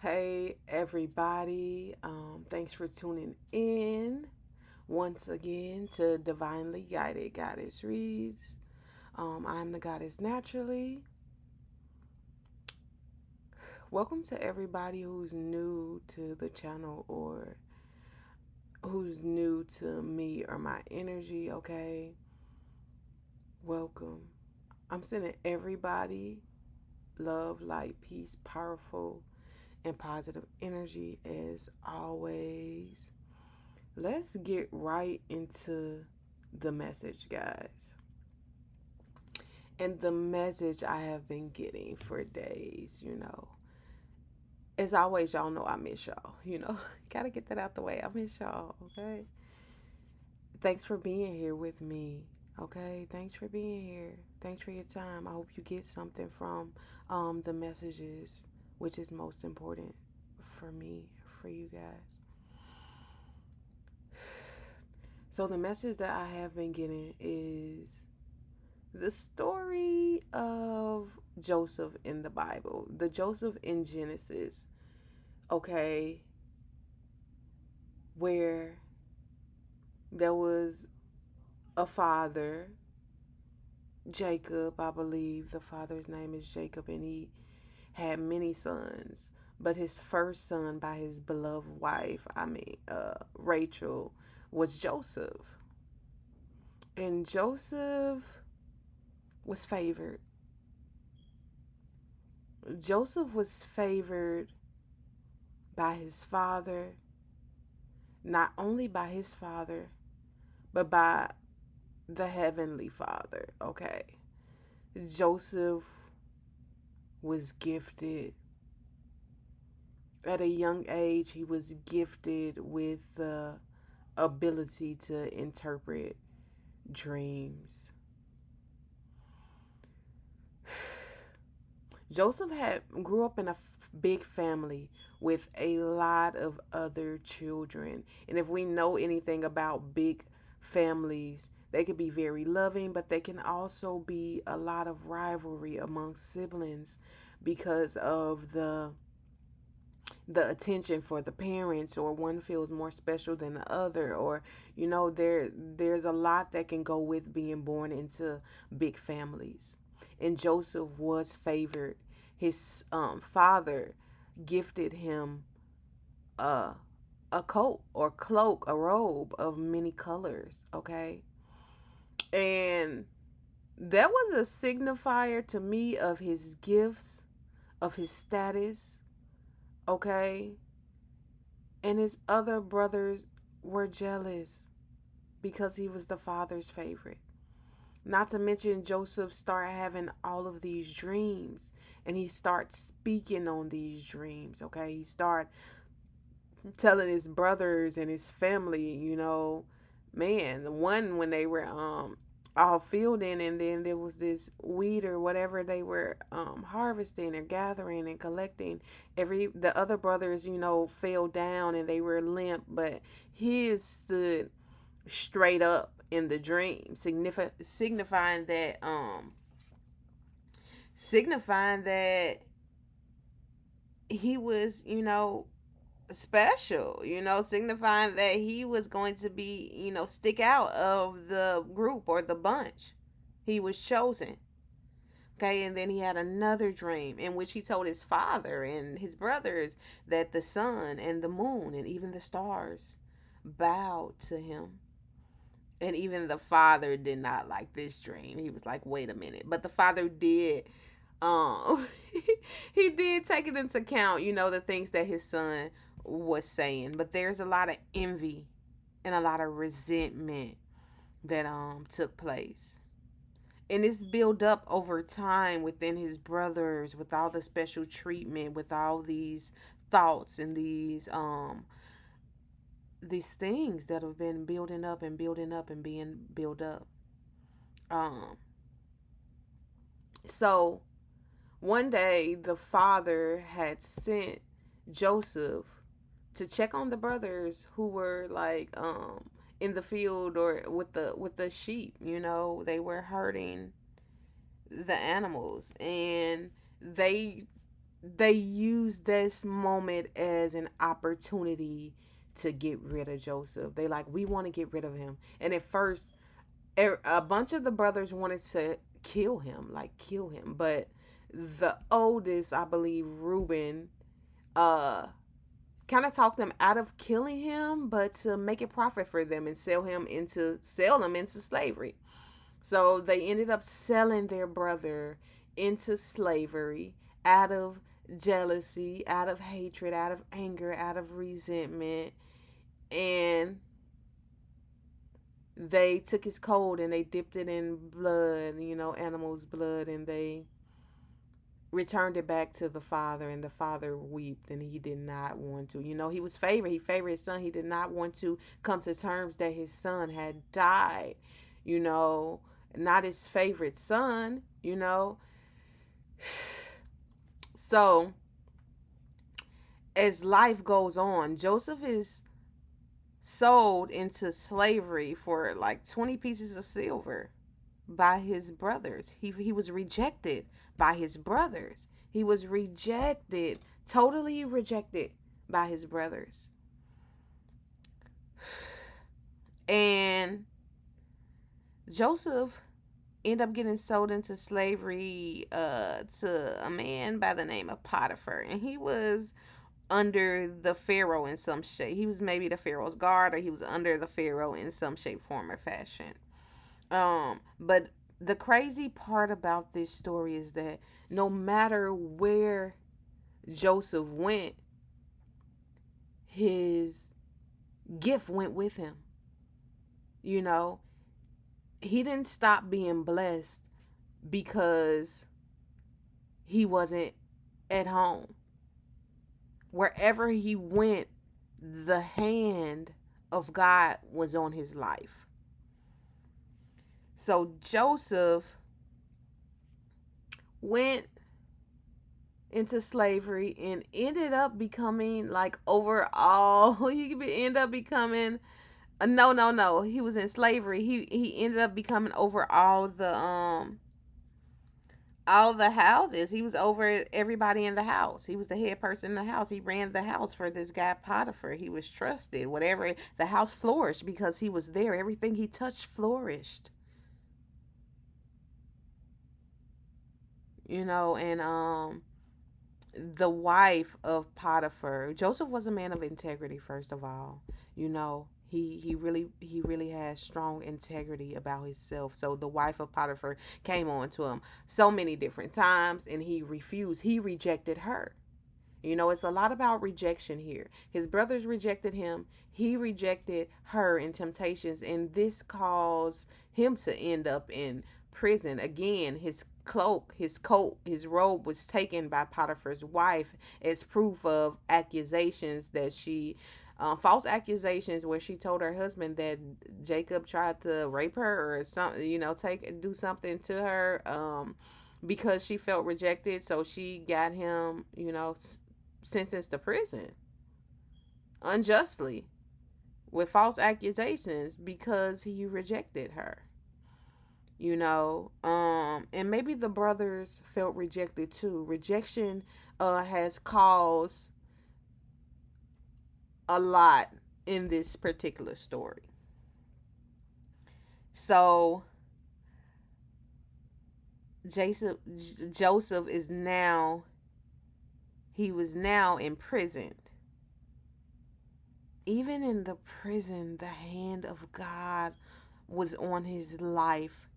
Hey, everybody. Thanks for tuning in once again to Divinely Guided Goddess Reads. I'm the Goddess Naturally. Welcome to everybody who's new to the channel or who's new to me or my energy, okay? Welcome. I'm sending everybody love, light, peace, powerful, and positive energy as always. Let's get right into the message, guys. And the message I have been getting for days. As always, y'all know I miss y'all. Gotta get that out the way. I miss y'all, okay? Thanks for being here with me, okay? Thanks for being here. Thanks for your time. I hope you get something from the messages, which is most important for me, for you guys. So the message that I have been getting is the story of Joseph in the Bible, the Joseph in Genesis, okay, where there was a father, Jacob, I believe the father's name is Jacob, and he had many sons. But his first son by his beloved wife, Rachel, was Joseph. And Joseph was favored. Joseph was favored by his father, not only by his father, but by the heavenly father, okay? Joseph was gifted. At a young age, he was gifted with the ability to interpret dreams. Joseph had grew up in a big family with a lot of other children. And if we know anything about big families, they can be very loving, but they can also be a lot of rivalry among siblings because of the attention for the parents, or one feels more special than the other, or there's a lot that can go with being born into big families. And Joseph was favored. His father gifted him a a coat or cloak, a robe of many colors, okay? And that was a signifier to me of his gifts, of his status, okay? And his other brothers were jealous because he was the father's favorite. Not to mention, Joseph started having all of these dreams, and he starts speaking on these dreams, okay? He started telling his brothers and his family, man, one when they were all fielding, and then there was this wheat or whatever they were harvesting or gathering and collecting. The other brothers, fell down and they were limp, but his stood straight up in the dream, signifying that he was, special, signifying that he was going to be, stick out of the group or the bunch. He was chosen. Okay, and then he had another dream in which he told his father and his brothers that the sun and the moon and even the stars bowed to him. And even the father did not like this dream. He was like, wait a minute. But the father did um he did take it into account, the things that his son was saying. But there's a lot of envy and a lot of resentment that took place. And it's built up over time within his brothers, with all the special treatment, with all these thoughts and these things that have been building up and building up and being built up. Um so one day the father had sent Joseph to check on the brothers who were like in the field or with the sheep. They were herding the animals, and they they used this moment as an opportunity to get rid of Joseph. They like, we want to get rid of him. And at first, a bunch of the brothers wanted to kill him, like kill him. But the oldest, I believe, Reuben, uh, kind of talked them out of killing him, but to make a profit for them and sell them into slavery. So they ended up selling their brother into slavery out of jealousy, out of hatred, out of anger, out of resentment. And they took his coat and they dipped it in blood, animals' blood, and they returned it back to the father, and the father wept, and he did not want to. He was favored. He favored his son. He did not want to come to terms that his son had died. You know, not his favorite son. So as life goes on, Joseph is sold into slavery for like 20 pieces of silver by his brothers. He was rejected by his brothers. He was rejected, totally rejected by his brothers. And Joseph ended up getting sold into slavery to a man by the name of Potiphar. And he was under the Pharaoh in some shape. He was maybe the Pharaoh's guard, or he was under the Pharaoh in some shape, form, or fashion. But the crazy part about this story is that no matter where Joseph went, his gift went with him. He didn't stop being blessed because he wasn't at home. Wherever he went, the hand of God was on his life. So Joseph went into slavery and ended up becoming, like, overall, he end up becoming, no, he was in slavery. He ended up becoming over all the houses. He was over everybody in the house. He was the head person in the house. He ran the house for this guy Potiphar. He was trusted. Whatever, the house flourished because he was there. Everything he touched flourished. And the wife of Potiphar, Joseph was a man of integrity, first of all. He really has strong integrity about himself. So the wife of Potiphar came on to him so many different times, and he refused. He rejected her. It's a lot about rejection here. His brothers rejected him. He rejected her in temptations, and this caused him to end up in prison. Again, his cloak, his coat, his robe was taken by Potiphar's wife as proof of accusations that she false accusations where she told her husband that Jacob tried to rape her or something, do something to her because she felt rejected. So she got him, sentenced to prison unjustly with false accusations because he rejected her. And maybe the brothers felt rejected too. Rejection has caused a lot in this particular story. So Joseph is now, he was now imprisoned. Even in the prison, the hand of God was on his life.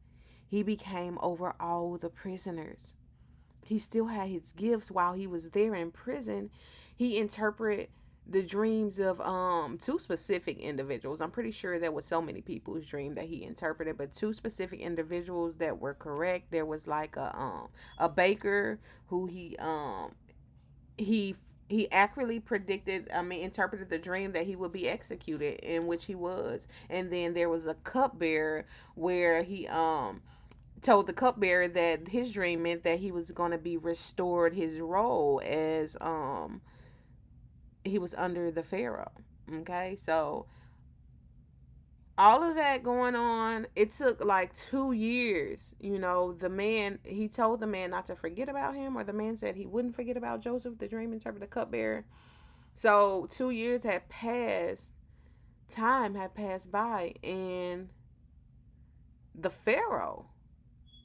He became over all the prisoners. He still had his gifts while he was there in prison. He interpreted the dreams of two specific individuals. I'm pretty sure there was so many people's dream that he interpreted, but two specific individuals that were correct. There was like a baker who he accurately interpreted the dream that he would be executed, in which he was. And then there was a cupbearer where he told the cupbearer that his dream meant that he was going to be restored his role as he was under the Pharaoh. Okay, so all of that going on, it took like 2 years. The man, he told the man not to forget about him, or the man said he wouldn't forget about Joseph, the dream interpreter, cupbearer. So 2 years had passed, time had passed by, and the Pharaoh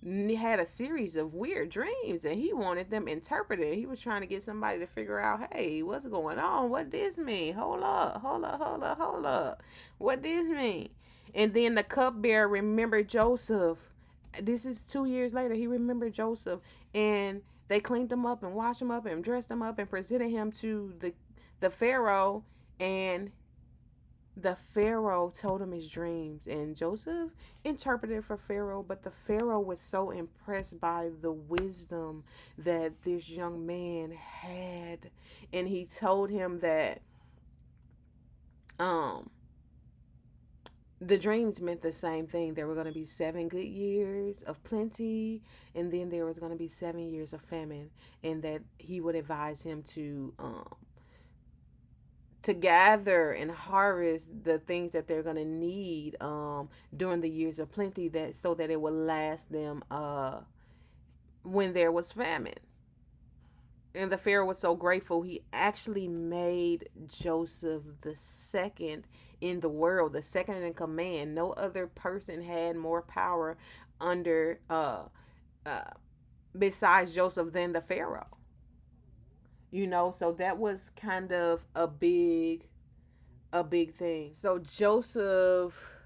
had a series of weird dreams, and he wanted them interpreted. He was trying to get somebody to figure out, hey, what's going on? What this mean? Hold up, hold up, hold up, hold up. What this mean? And then the cupbearer remembered Joseph. This is 2 years later. He remembered Joseph, and they cleaned him up and washed him up and dressed him up and presented him to the Pharaoh. And the Pharaoh told him his dreams, and Joseph interpreted for Pharaoh. But the Pharaoh was so impressed by the wisdom that this young man had, and he told him that um the dreams meant the same thing. There were going to be 7 good years of plenty, and then there was going to be 7 years of famine, and that he would advise him to gather and harvest the things that they're going to need during the years of plenty, that so that it will last them when there was famine. And the Pharaoh was so grateful, he actually made Joseph the second in the world, the second in command. No other person had more power under uh besides Joseph than the Pharaoh. So that was kind of a big thing. So Joseph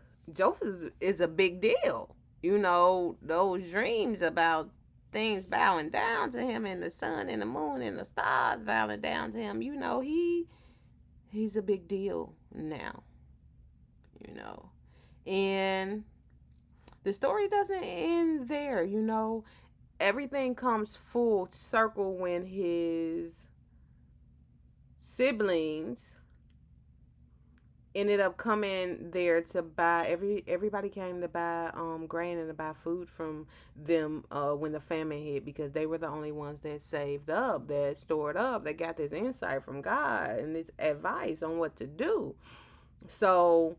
is a big deal. Those dreams about things bowing down to him, and the sun and the moon and the stars bowing down to him, he's a big deal now. you know and the story doesn't end there. Everything comes full circle when his siblings ended up coming there to buy. Everybody came to buy grain and to buy food from them when the famine hit, because they were the only ones that saved up, that stored up, that got this insight from God and this advice on what to do. So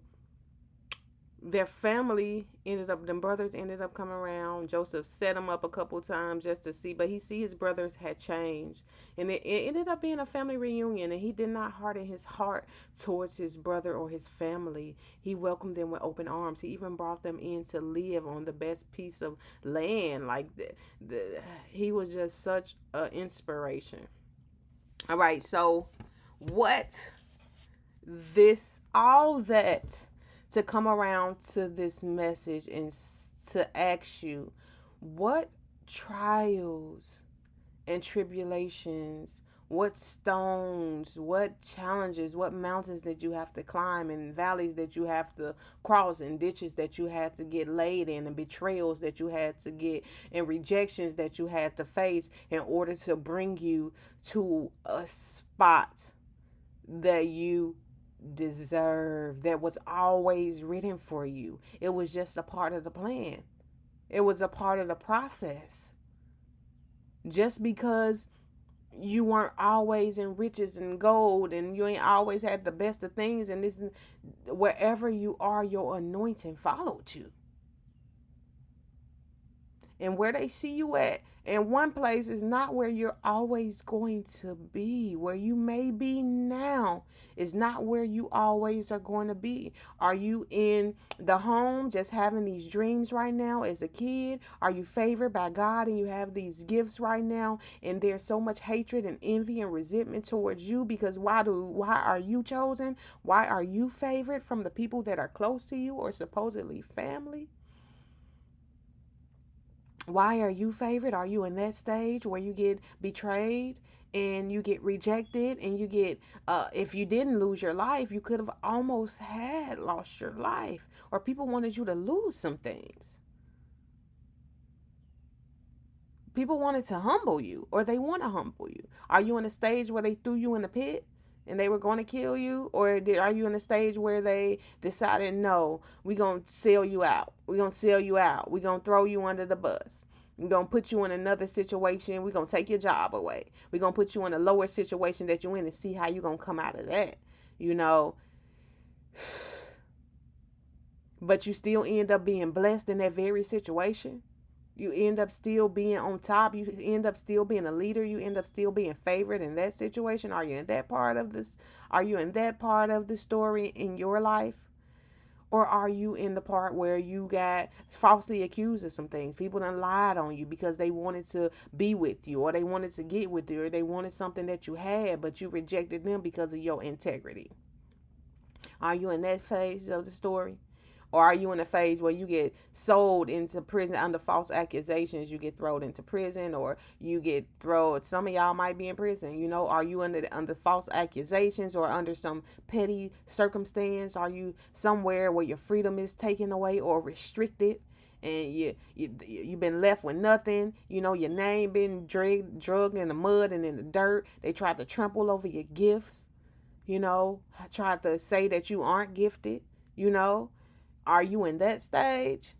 their family them brothers ended up coming around. Joseph set them up a couple times just to see, but he see his brothers had changed, and it ended up being a family reunion. And he did not harden his heart towards his brother or his family. He welcomed them with open arms. He even brought them in to live on the best piece of land. Like he was just such an inspiration. All right, so what all that to come around to this message and to ask you, what trials and tribulations, what stones, what challenges, what mountains that you have to climb, and valleys that you have to cross, and ditches that you had to get laid in, and betrayals that you had to get, and rejections that you had to face in order to bring you to a spot that you deserve, that was always written for you. It was just a part of the plan. It was a part of the process. Just because you weren't always in riches and gold, and you ain't always had the best of things, and this, wherever you are, your anointing followed you. And where they see you at in one place is not where you're always going to be. Where you may be now is not where you always are going to be. Are you in the home just having these dreams right now as a kid? Are you favored by God and you have these gifts right now, and there's so much hatred and envy and resentment towards you because why are you chosen? Why are you favored from the people that are close to you or supposedly family? Why are you favored? Are you in that stage where you get betrayed and you get rejected, and you get, if you didn't lose your life, you could have almost had lost your life, or people wanted you to lose some things. People wanted to humble you, or they want to humble you. Are you in a stage where they threw you in the pit and they were going to kill you? Or are you in a stage where they decided, no, we're going to sell you out. We're going to sell you out. We're going to throw you under the bus. We're going to put you in another situation. We're going to take your job away. We're going to put you in a lower situation that you're in and see how you're going to come out of that. but you still end up being blessed in that very situation. You end up still being on top. You end up still being a leader. You end up still being favored in that situation. Are you in that part of this? Are you in that part of the story in your life? Or are you in the part where you got falsely accused of some things? People done lied on you because they wanted to be with you, or they wanted to get with you, or they wanted something that you had, but you rejected them because of your integrity. Are you in that phase of the story? Or are you in a phase where you get sold into prison under false accusations? You get thrown into prison, or you get thrown. Some of y'all might be in prison. You know, are you under false accusations or under some petty circumstance? Are you somewhere where your freedom is taken away or restricted? And you've been left with nothing. You know, your name been drugged in the mud and in the dirt. They tried to trample over your gifts. You know, tried to say that you aren't gifted. You know, are you in that stage?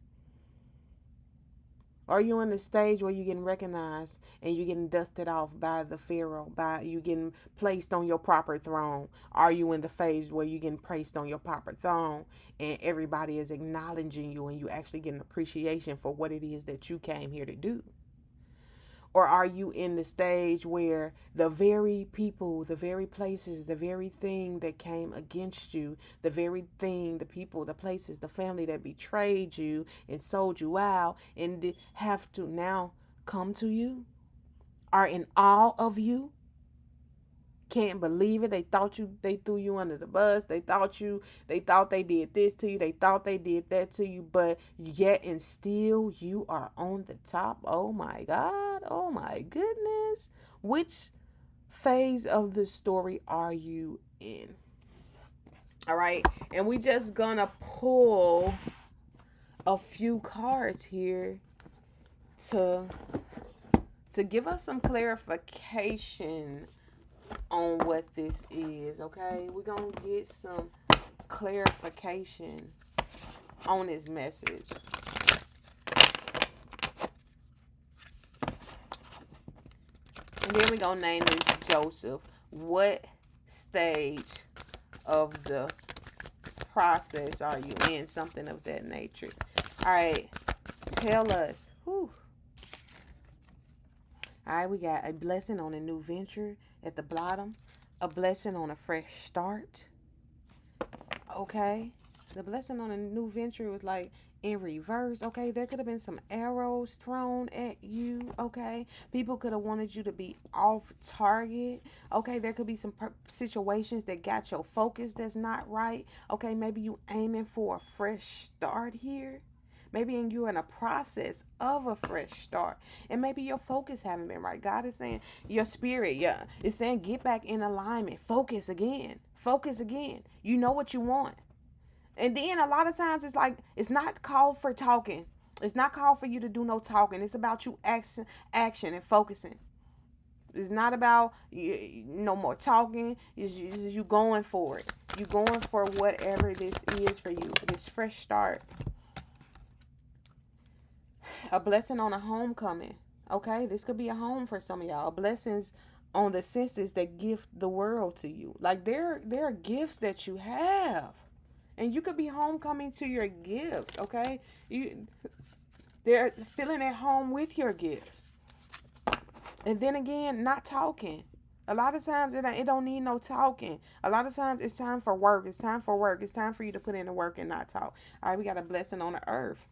Are you in the stage where you're getting recognized and you're getting dusted off by the Pharaoh, by you getting placed on your proper throne? Are you in the phase where you're getting placed on your proper throne and everybody is acknowledging you and you actually getting appreciation for what it is that you came here to do? Or are you in the stage where the very people, the very places, the very thing that came against you, the very thing, the people, the places, the family that betrayed you and sold you out and have to now come to you, are in awe of you, can't believe it. They threw you under the bus. They thought they did this to you. They thought they did that to you, but yet and still you are on the top. Oh my God. Oh my goodness. Which phase of the story are you in? All right. And we just gonna pull a few cards here to give us some clarification on what this is, okay? We're going to get some clarification on this message. And then we're going to name this Joseph. What stage of the process are you in? Something of that nature. All right. Tell us. Whew. All right, we got a blessing on a new venture at the bottom, a blessing on a fresh start. Okay, the blessing on a new venture was like in reverse. Okay, there could have been some arrows thrown at you. Okay, people could have wanted you to be off target. Okay, there could be some situations that got your focus that's not right. Okay, maybe you aiming for a fresh start here. Maybe you're in a process of a fresh start. And maybe your focus haven't been right. God is saying your spirit, yeah, it's saying get back in alignment. Focus again. Focus again. You know what you want. And then a lot of times it's like it's not called for talking. It's not called for you to do no talking. It's about you action and focusing. It's not about no more talking. It's you going for it. You going for whatever this is for you. This fresh start. A blessing on a homecoming. Okay, this could be a home for some of y'all. Blessings on the senses that gift the world to you. Like there are gifts that you have, and you could be homecoming to your gifts. Okay, they're feeling at home with your gifts, and then again, not talking. A lot of times it don't need no talking. A lot of times it's time for work. It's time for work. It's time for you to put in the work and not talk. All right, we got a blessing on the earth.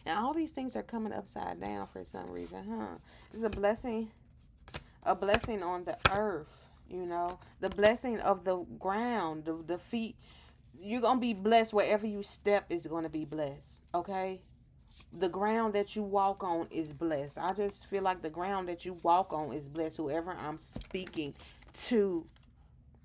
And all these things are coming upside down for some reason, huh? It's a blessing on the earth, you know, the blessing of the ground, the feet. You're going to be blessed wherever you step is going to be blessed, okay? The ground that you walk on is blessed. I just feel like the ground that you walk on is blessed. Whoever I'm speaking to,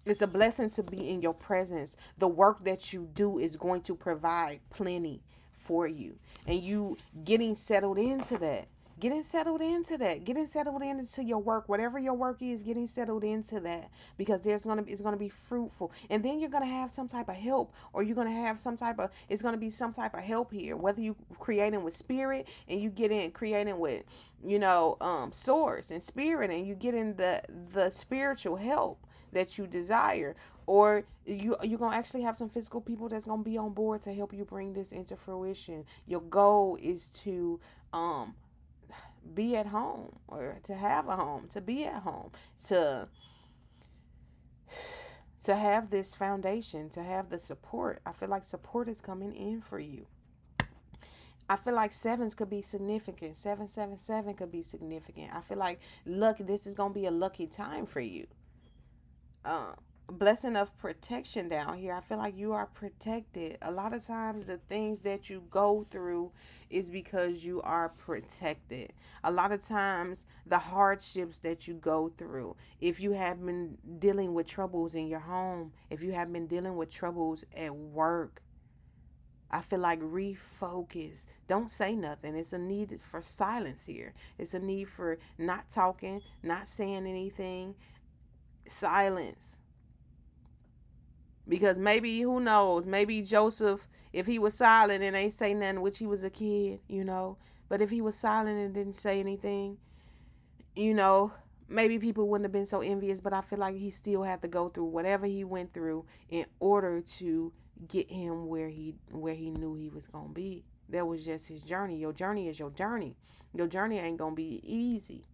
it's a blessing to be in your presence. The work that you do is going to provide plenty for you, and you getting settled into that. Getting settled into that, getting settled into your work, whatever your work is, getting settled into that, because it's gonna be fruitful, and then you're gonna have some type of help, or you're gonna have some type of it's gonna be some type of help here, whether you creating with spirit and you get in creating with source and spirit, and you get in the spiritual help that you desire, or you're gonna actually have some physical people that's gonna be on board to help you bring this into fruition. Your goal is to um be at home, or to have a home, to be at home, to have this foundation, to have the support. I feel like support is coming in for you. I feel like sevens could be significant. 777 could be significant. I feel like luck. This is gonna be a lucky time for you. um Blessing of protection down here. I feel like you are protected. A lot of times the things that you go through is because you are protected. A lot of times the hardships that you go through, if you have been dealing with troubles in your home, if you have been dealing with troubles at work, I feel like refocus. Don't say nothing. It's a need for silence here. It's a need for not talking, not saying anything. Silence. Because maybe, who knows, maybe Joseph, if he was silent and ain't say nothing, which he was a kid, but if he was silent and didn't say anything, you know, maybe people wouldn't have been so envious. But I feel like he still had to go through whatever he went through in order to get him where he knew he was gonna be. That was just his journey. Your journey is your journey. Your journey ain't gonna be easy.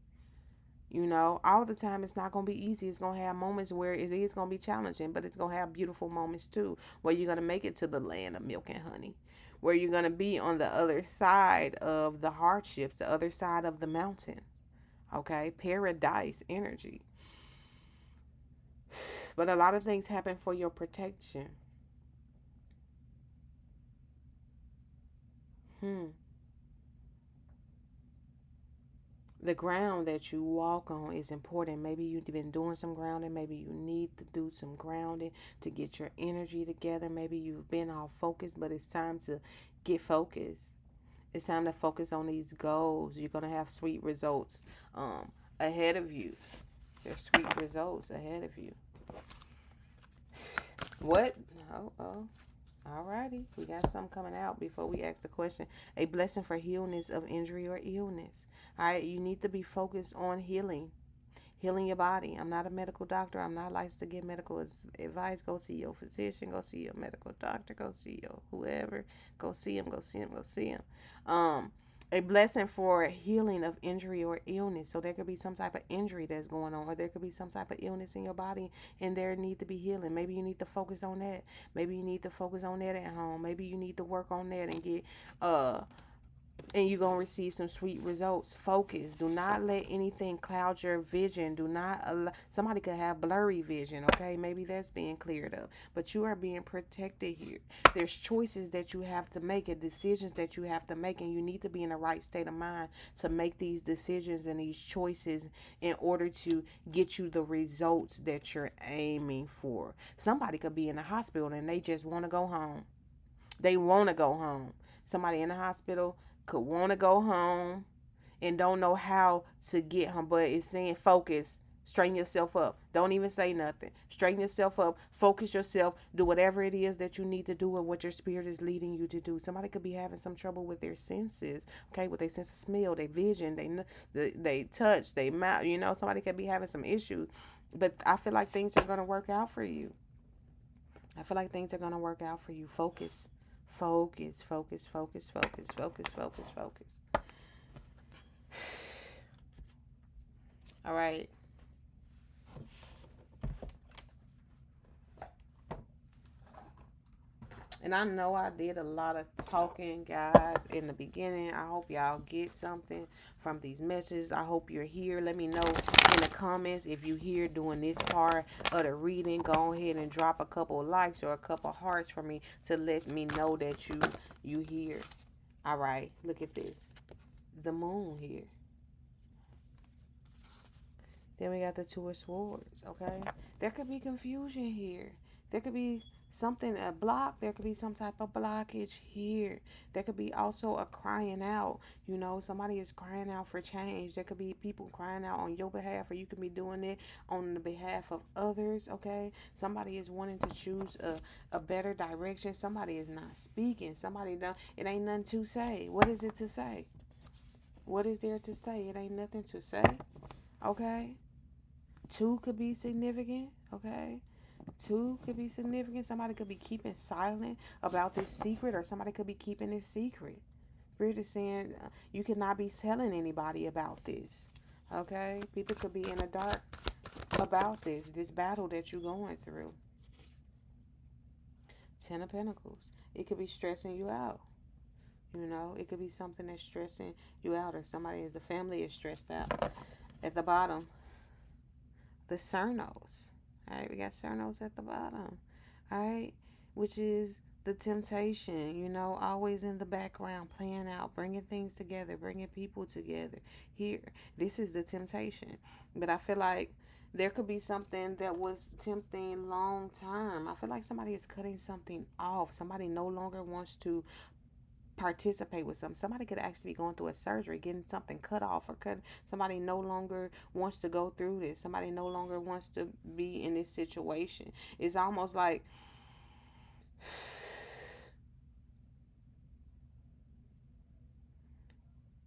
All the time it's not going to be easy. It's going to have moments where it is going to be challenging, but it's going to have beautiful moments too, where you're going to make it to the land of milk and honey, where you're going to be on the other side of the hardships, the other side of the mountains. Okay? Paradise energy. But a lot of things happen for your protection. Hmm. The ground that you walk on is important. Maybe you've been doing some grounding. Maybe you need to do some grounding to get your energy together. Maybe you've been off focus, but it's time to get focused. It's time to focus on these goals. You're going to have sweet results ahead of you. There's sweet results ahead of you. What? Oh. Alrighty, we got something coming out before we ask the question. A blessing for healness of injury or illness. Alright, you need to be focused on healing your body. I'm not a medical doctor. I'm not licensed to give medical advice. Go see your physician. Go see your medical doctor. Go see your whoever. Go see him. Go see him. Go see him. A blessing for healing of injury or illness. So there could be some type of injury that's going on, or there could be some type of illness in your body, and there need to be healing. Maybe you need to focus on that. Maybe you need to focus on that at home. Maybe you need to work on that and get and you're going to receive some sweet results. Focus. Do not let anything cloud your vision. Do not allow, somebody could have blurry vision, okay? Maybe that's being cleared up. But you are being protected here. There's choices that you have to make and decisions that you have to make, and you need to be in the right state of mind to make these decisions and these choices in order to get you the results that you're aiming for. Somebody could be in the hospital and they just want to go home. They want to go home. Somebody in the hospital could want to go home and don't know how to get home, but it's saying focus. Straighten yourself up. Don't even say nothing. Straighten yourself up. Focus yourself. Do whatever it is that you need to do and what your spirit is leading you to do. Somebody could be having some trouble with their senses, okay, with their sense of smell, their vision, they touch, they mouth. Somebody could be having some issues, but I feel like things are gonna work out for you. I feel like things are gonna work out for you. Focus. Focus, focus, focus, focus, focus, focus, focus. All right. And I know I did a lot of talking, guys, in the beginning. I hope y'all get something from these messages. I hope you're here. Let me know in the comments if you're here doing this part of the reading. Go ahead and drop a couple of likes or a couple of hearts for me to let me know that you here. All right, look at this. The moon here. Then we got the Two of Swords, okay? There could be confusion here. There could be something, a block. There could be some type of blockage here. There could be also a crying out. Somebody is crying out for change. There could be people crying out on your behalf, or you could be doing it on the behalf of others. Okay, somebody is wanting to choose a better direction. Somebody is not speaking. Somebody don't. It ain't nothing to say. What is it to say? What is there to say? It ain't nothing to say. Okay, two could be significant. Okay, two could be significant. Somebody could be keeping silent about this secret, or somebody could be keeping this secret. Spirit is saying you cannot be telling anybody about this. Okay, people could be in the dark about this battle that you're going through. Ten of Pentacles. It could be stressing you out. It could be something that's stressing you out, or the family is stressed out. At the bottom, the Cernos. All right, we got Cernos at the bottom. All right, which is the temptation, always in the background, playing out, bringing things together, bringing people together. Here, this is the temptation. But I feel like there could be something that was tempting long term. I feel like somebody is cutting something off. Somebody no longer wants to participate with something. Somebody could actually be going through a surgery, getting something cut off, or somebody no longer wants to go through this. Somebody no longer wants to be in this situation. It's almost like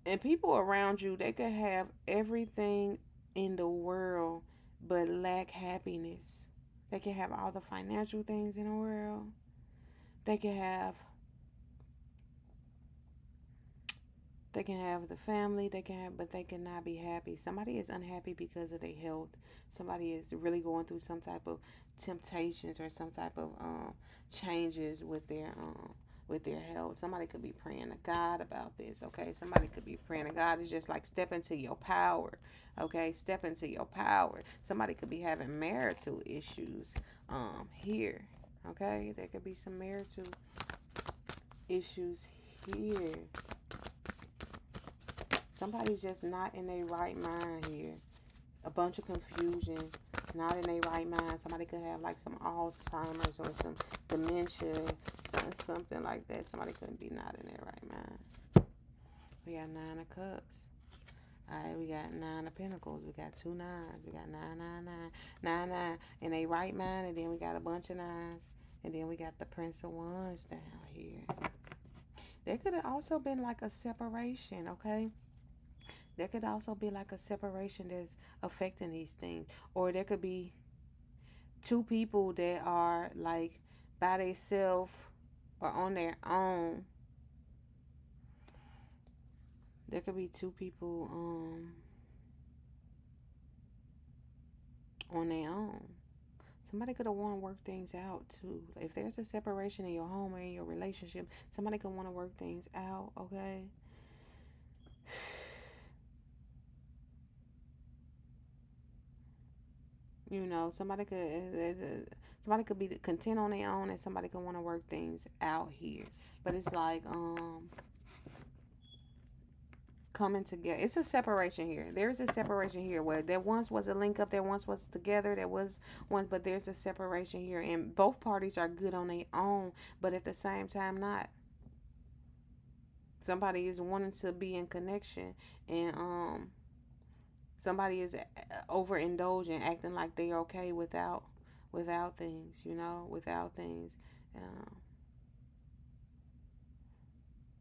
and people around you, they could have everything in the world but lack happiness. They can have all the financial things in the world. They can have the family, but they cannot be happy. Somebody is unhappy because of their health. Somebody is really going through some type of temptations, or some type of changes with their health. Somebody could be praying to God about this. Okay, somebody could be praying to God. It's just like step into your power. Okay, step into your power. Somebody could be having marital issues here. Okay, there could be some marital issues here. Somebody's just not in their right mind here. A bunch of confusion, not in their right mind. Somebody could have like some Alzheimer's or some dementia, something like that. Somebody couldn't be not in their right mind. We got 9 of Cups. Alright, we got 9 of Pentacles. We got 2 9s. We got 9, 9, 9, 9, 9 in their right mind. And then we got a bunch of 9s. And then we got the Prince of Wands down here. There could have also been like a separation, okay? There could also be like a separation that's affecting these things. Or there could be two people that are like by themselves or on their own. There could be two people on their own. Somebody could have want to work things out too. If there's a separation in your home or in your relationship, somebody could want to work things out, okay? Somebody could be content on their own, and somebody could want to work things out here. But it's like coming together. It's a separation here. There's a separation here where there once was a link up, there once was together, there was once, but there's a separation here, and both parties are good on their own, but at the same time not. Somebody is wanting to be in connection, and somebody is overindulging, acting like they're okay without things, without things.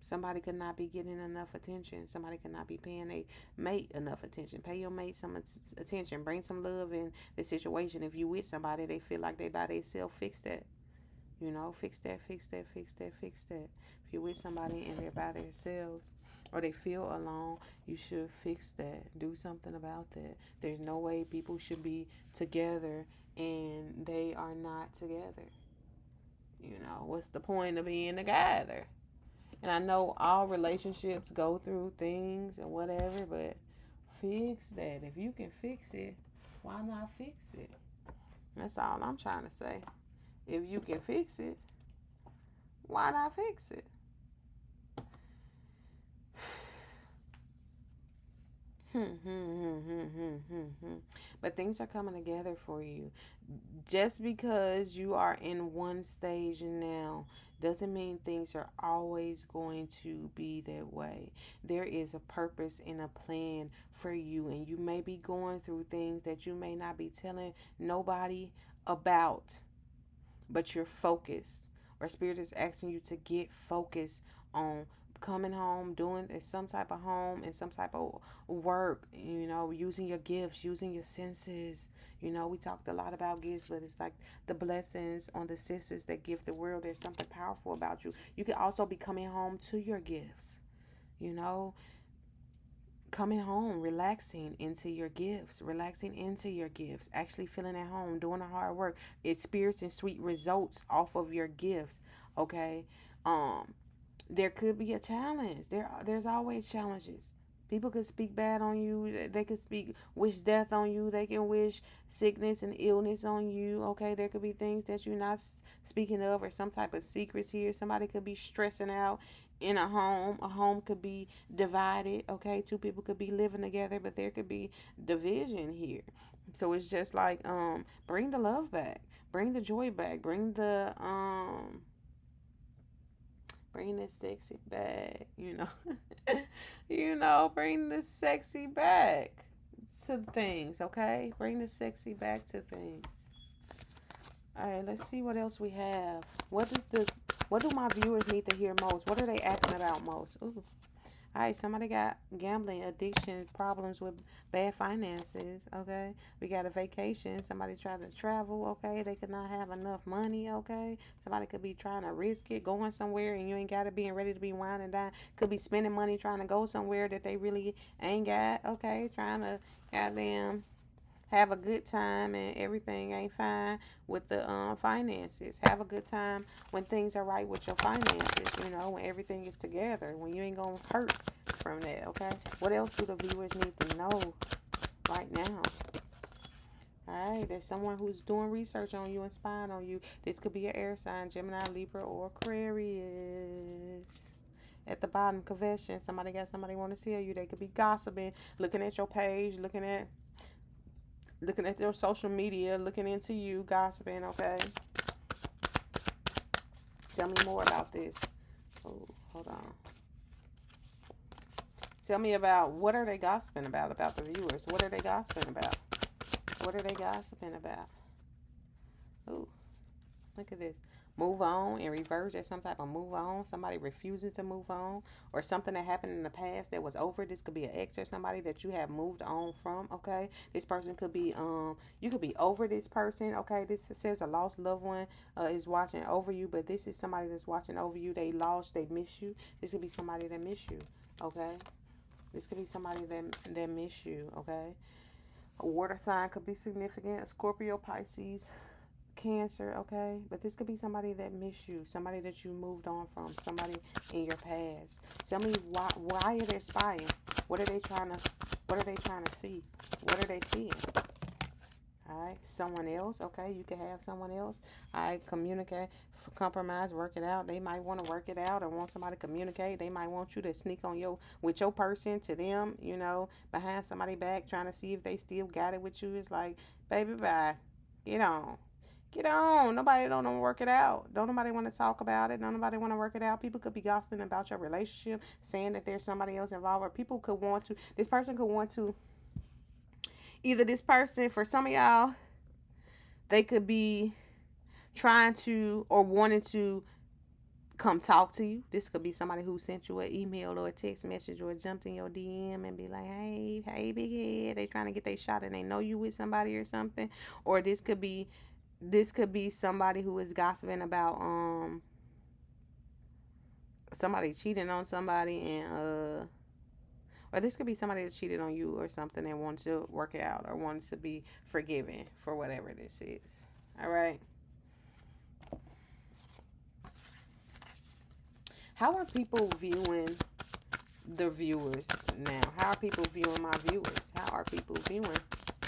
Somebody could not be getting enough attention. Somebody could not be paying a mate enough attention. Pay your mate some attention. Bring some love in the situation. If you with somebody, they feel like they by themselves, fix that. Fix that, fix that, fix that, fix that. If you're with somebody and they're by themselves, or they feel alone, you should fix that. Do something about that. There's no way people should be together and they are not together. What's the point of being together? And I know all relationships go through things and whatever, but fix that. If you can fix it, why not fix it? That's all I'm trying to say. If you can fix it, why not fix it? But things are coming together for you. Just because you are in one stage now doesn't mean things are always going to be that way. There is a purpose and a plan for you, and you may be going through things that you may not be telling nobody about, but you're focused, or spirit is asking you to get focused on coming home, doing some type of home and some type of work, using your gifts, using your senses. We talked a lot about gifts, but it's like the blessings on the senses that give the world. There's something powerful about you. You can also be coming home to your gifts, you know coming home, relaxing into your gifts, actually feeling at home, doing the hard work, experiencing sweet results off of your gifts. Okay. um there could be a challenge. There's always challenges. People could speak bad on you. They could wish death on you. They can wish sickness and illness on you. Okay, there could be things that you're not speaking of, or some type of secrets here. Somebody could be stressing out in a home. A home could be divided. Okay, two people could be living together, but there could be division here. So it's just like, bring the love back, bring the joy back, bring this sexy back, bring the sexy back to things, okay? Bring the sexy back to things. All right, let's see what else we have. What do my viewers need to hear most? What are they asking about most? Ooh. All right, somebody got gambling, addiction, problems with bad finances. Okay, we got a vacation. Somebody tried to travel. Okay, they could not have enough money. Okay, somebody could be trying to risk it, going somewhere, and you ain't got to be ready to be wine and dine. Could be spending money trying to go somewhere that they really ain't got. Okay, trying to goddamn have a good time, and everything ain't fine with the finances. Have a good time when things are right with your finances, when everything is together, when you ain't gonna hurt from that. Okay, what else do the viewers need to know right now? All right, there's someone who's doing research on you and spying on you. This could be an air sign, Gemini, Libra, or Aquarius. At the bottom, confession. Somebody got somebody want to see you. They could be gossiping, looking at your page, looking at your social media, looking into you, gossiping. Okay, tell me more about this. Oh, hold on. Tell me about, what are they gossiping about the viewers. What are they gossiping about? What are they gossiping about? Ooh, look at this. Move on in reverse. There's some type of move on. Somebody refuses to move on, or something that happened in the past that was over. This could be an ex or somebody that you have moved on from. Okay, this person could be you could be over this person. Okay, this says a lost loved one is watching over you, but this is somebody that's watching over you. They miss you. This could be somebody that miss you. Okay, this could be somebody that miss you. Okay, a water sign could be significant. A Scorpio, Pisces, Cancer. Okay, but this could be somebody that missed you, somebody that you moved on from, somebody in your past. Tell me why are they spying? What are they trying to see? What are they seeing? All right, someone else. Okay, you can have someone else. All right, communicate, compromise, work it out. They might want to work it out or want somebody to communicate. They might want you to sneak on with your person to them, behind somebody back, trying to see if they still got it with you. It's like, baby, bye. Get on. Get on. Nobody don't want to work it out. Don't nobody want to talk about it. Don't nobody want to work it out. People could be gossiping about your relationship, saying that there's somebody else involved, or people could want to, this person could want to, either this person, for some of y'all, they could be trying to or wanting to come talk to you. This could be somebody who sent you an email or a text message or jumped in your DM and be like, hey, big head. They trying to get their shot and they know you with somebody or something. Or this could be somebody who is gossiping about somebody cheating on somebody, and or this could be somebody that cheated on you or something and wants to work it out or wants to be forgiven for whatever this is. All right. How are people viewing the viewers now? How are people viewing my viewers? How are people viewing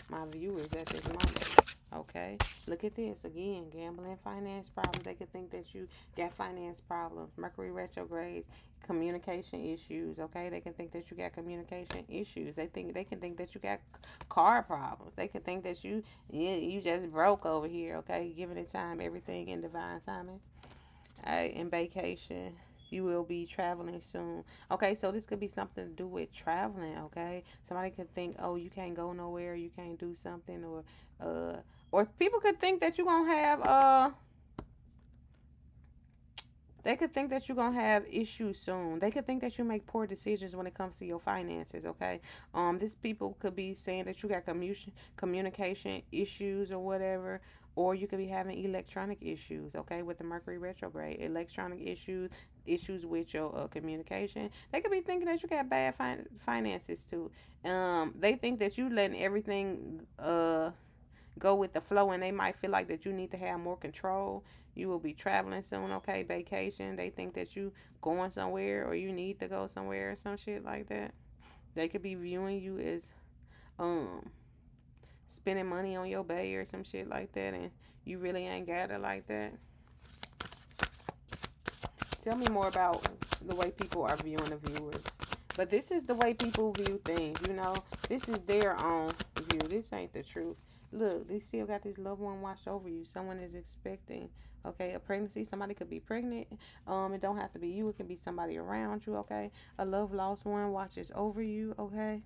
my viewers at this moment? Okay. Okay, look at this again. Gambling, finance problems. They could think that you got finance problems. Mercury retrogrades, communication issues. Okay, they can think that you got communication issues. They can think that you got car problems. They can think that you just broke over here. Okay, giving it time, everything in divine timing. All right, in vacation. You will be traveling soon. Okay, so this could be something to do with traveling. Okay, somebody could think, oh, you can't go nowhere, you can't do something, uh, or people could think that you're gonna have they could think that you're gonna have issues soon. They could think that you make poor decisions when it comes to your finances. Okay, this people could be saying that you got communication issues or whatever, or you could be having electronic issues. Okay, with the Mercury retrograde, electronic issues with your communication. They could be thinking that you got bad finances too. They think that you letting everything go with the flow, and they might feel like that you need to have more control. You will be traveling soon. Okay, vacation. They think that you going somewhere or you need to go somewhere or some shit like that. They could be viewing you as um spending money on your bay or some shit like that, and you really ain't got it like that. Tell me more about the way people are viewing the viewers. But this is the way people view things, you know. This is their own view. This ain't the truth. Look, they still got this loved one watched over you. Someone is expecting, okay, a pregnancy. Somebody could be pregnant. It don't have to be you. It can be somebody around you, okay? A love lost one watches over you, okay?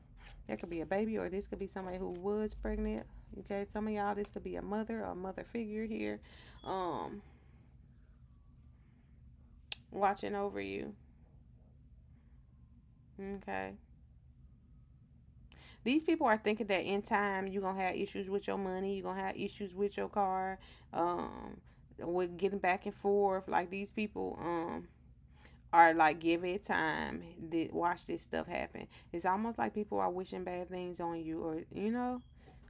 There could be a baby, or this could be somebody who was pregnant. Okay, some of y'all, this could be a mother or a mother figure here. Um, Watching over you. Okay. These people are thinking that in time you're gonna have issues with your money, you're gonna have issues with your car, um, with getting back and forth. Like these people, are like, give it time. Watch this stuff happen. It's almost like people are wishing bad things on you, or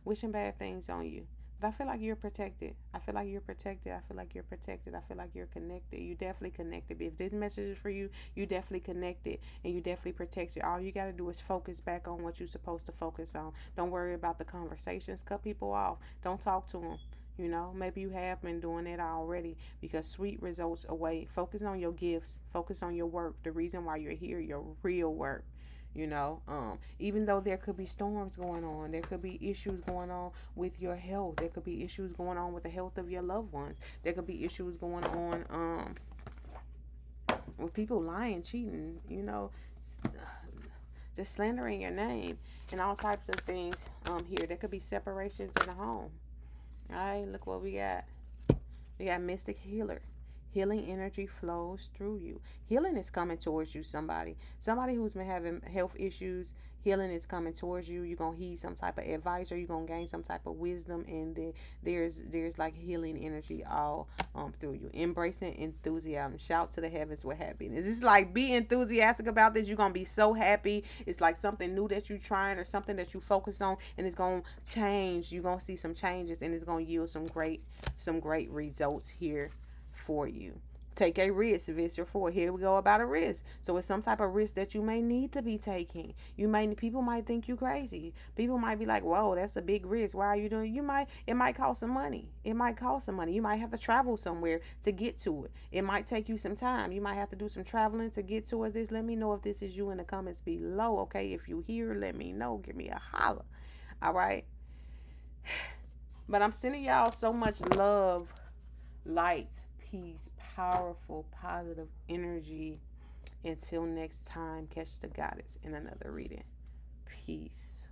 wishing bad things on you. But I feel like you're protected. I feel like you're protected. I feel like you're protected. I feel like you're connected. You definitely connected. If this message is for you, you definitely connected and you definitely protected. All you got to do is focus back on what you're supposed to focus on. Don't worry about the conversations. Cut people off. Don't talk to them. Maybe you have been doing it already, because sweet results await. Focus on your gifts. Focus on your work. The reason why you're here, your real work. Even though there could be storms going on, there could be issues going on with your health, there could be issues going on with the health of your loved ones, there could be issues going on with people lying, cheating, just slandering your name and all types of things. Here there could be separations in the home. All right, look what we got. We got mystic healer. Healing energy flows through you. Healing is coming towards you. Somebody who's been having health issues, healing is coming towards you. You're gonna heed some type of advice, or you're gonna gain some type of wisdom, and then there's like healing energy all through you. Embracing enthusiasm. Shout to the heavens with happiness. It's like, be enthusiastic about this. You're gonna be so happy. It's like something new that you're trying, or something that you focus on, and it's gonna change. You're gonna see some changes, and it's gonna yield some great results here for you. Take a risk, Visor 4. Here we go about a risk. So it's some type of risk that you may need to be taking. People might think you crazy. People might be like, whoa, that's a big risk. Why are you doing it might cost some money. It might cost some money. You might have to travel somewhere to get to it. It might take you some time. You might have to do some traveling to get towards this. Let me know if this is you in the comments below. Okay. If you here, let me know. Give me a holler. All right. But I'm sending y'all so much love, light, peace, powerful, positive energy. Until next time, catch the goddess in another reading. Peace.